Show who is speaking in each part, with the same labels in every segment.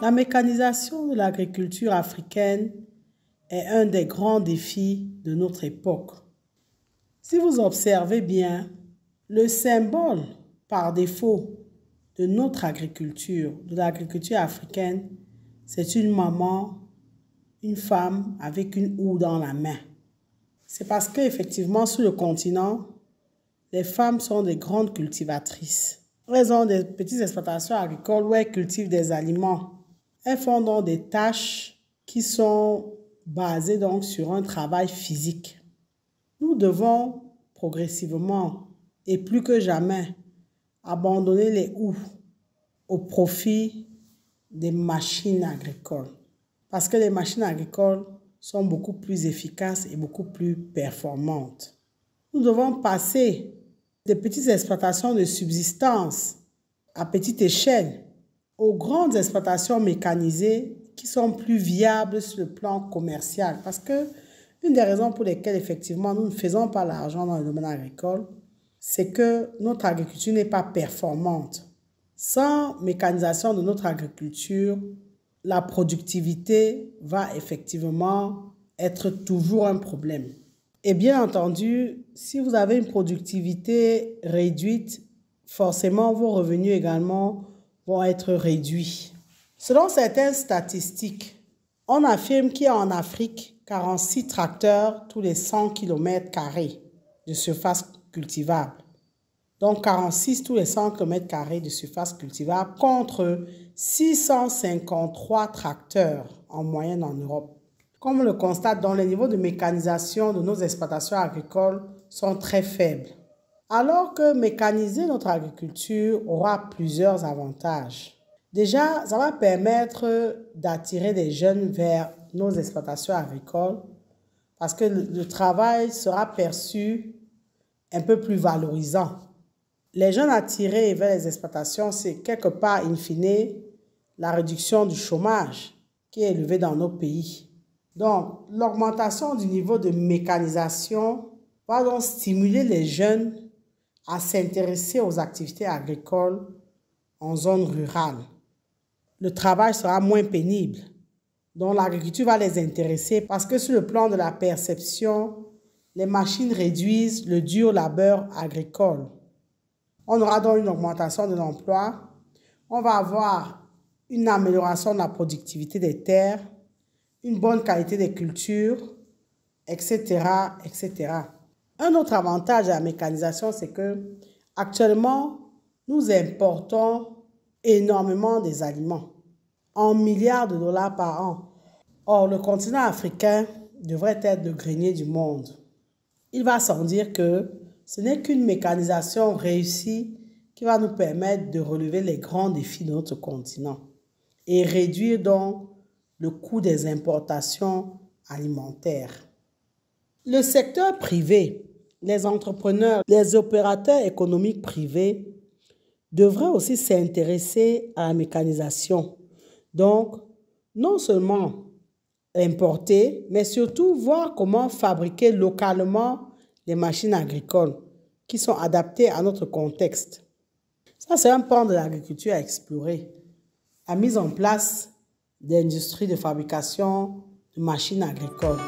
Speaker 1: La mécanisation de l'agriculture africaine est un des grands défis de notre époque. Si vous observez bien, le symbole par défaut de notre agriculture, de l'agriculture africaine, c'est une maman, une femme avec une houe dans la main. C'est parce qu'effectivement, sur le continent, les femmes sont des grandes cultivatrices. Elles ont des petites exploitations agricoles où elles cultivent des aliments. Elles font donc des tâches qui sont basées donc sur un travail physique. Nous devons progressivement et plus que jamais abandonner les houes au profit des machines agricoles. Parce que les machines agricoles sont beaucoup plus efficaces et beaucoup plus performantes. Nous devons passer des petites exploitations de subsistance à petite échelle aux grandes exploitations mécanisées qui sont plus viables sur le plan commercial. Parce que une des raisons pour lesquelles effectivement nous ne faisons pas l'argent dans le domaine agricole, c'est que notre agriculture n'est pas performante. Sans mécanisation de notre agriculture, la productivité va effectivement être toujours un problème. Et bien entendu, si vous avez une productivité réduite, forcément vos revenus également vont être réduits. Selon certaines statistiques, on affirme qu'il y a en Afrique 46 tracteurs tous les 100 km² de surface cultivable. Donc 46 tous les 100 km² de surface cultivable contre 653 tracteurs en moyenne en Europe. Comme on le constate, dans les niveaux de mécanisation de nos exploitations agricoles sont très faibles. Alors que mécaniser notre agriculture aura plusieurs avantages. Déjà, ça va permettre d'attirer des jeunes vers nos exploitations agricoles parce que le travail sera perçu un peu plus valorisant. Les jeunes attirés vers les exploitations, c'est quelque part, in fine, la réduction du chômage qui est élevée dans nos pays. Donc, l'augmentation du niveau de mécanisation va donc stimuler les jeunes à s'intéresser aux activités agricoles en zone rurale. Le travail sera moins pénible. Donc, l'agriculture va les intéresser parce que sur le plan de la perception, les machines réduisent le dur labeur agricole. On aura donc une augmentation de l'emploi. On va avoir une amélioration de la productivité des terres, une bonne qualité des cultures, etc., etc. Un autre avantage de la mécanisation, c'est que actuellement, nous importons énormément des aliments, en milliards de dollars par an. Or, le continent africain devrait être le grenier du monde. Il va sans dire que ce n'est qu'une mécanisation réussie qui va nous permettre de relever les grands défis de notre continent et réduire donc le coût des importations alimentaires. Le secteur privé, les entrepreneurs, les opérateurs économiques privés devraient aussi s'intéresser à la mécanisation. Donc, non seulement importer, mais surtout voir comment fabriquer localement les machines agricoles qui sont adaptées à notre contexte. Ça, c'est un pan de l'agriculture à explorer. La mise en place d'industries de fabrication de machines agricoles.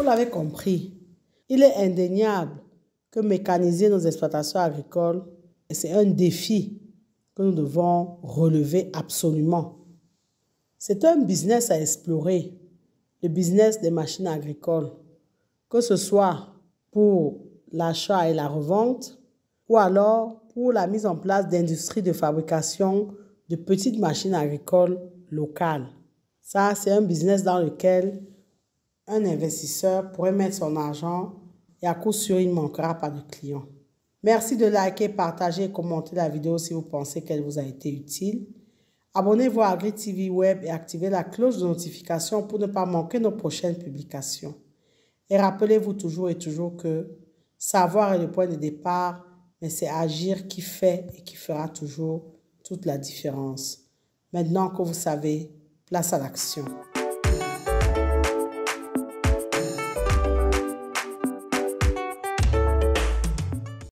Speaker 1: Vous l'avez compris, il est indéniable que mécaniser nos exploitations agricoles, c'est un défi que nous devons relever absolument. C'est un business à explorer, le business des machines agricoles, que ce soit pour l'achat et la revente ou alors pour la mise en place d'industries de fabrication de petites machines agricoles locales. Ça, c'est un business dans lequel un investisseur pourrait mettre son argent et à coup sûr, il ne manquera pas de clients. Merci de liker, partager et commenter la vidéo si vous pensez qu'elle vous a été utile. Abonnez-vous à AgriTV Web et activez la cloche de notification pour ne pas manquer nos prochaines publications. Et rappelez-vous toujours et toujours que savoir est le point de départ, mais c'est agir qui fait et qui fera toujours toute la différence. Maintenant que vous savez, place à l'action.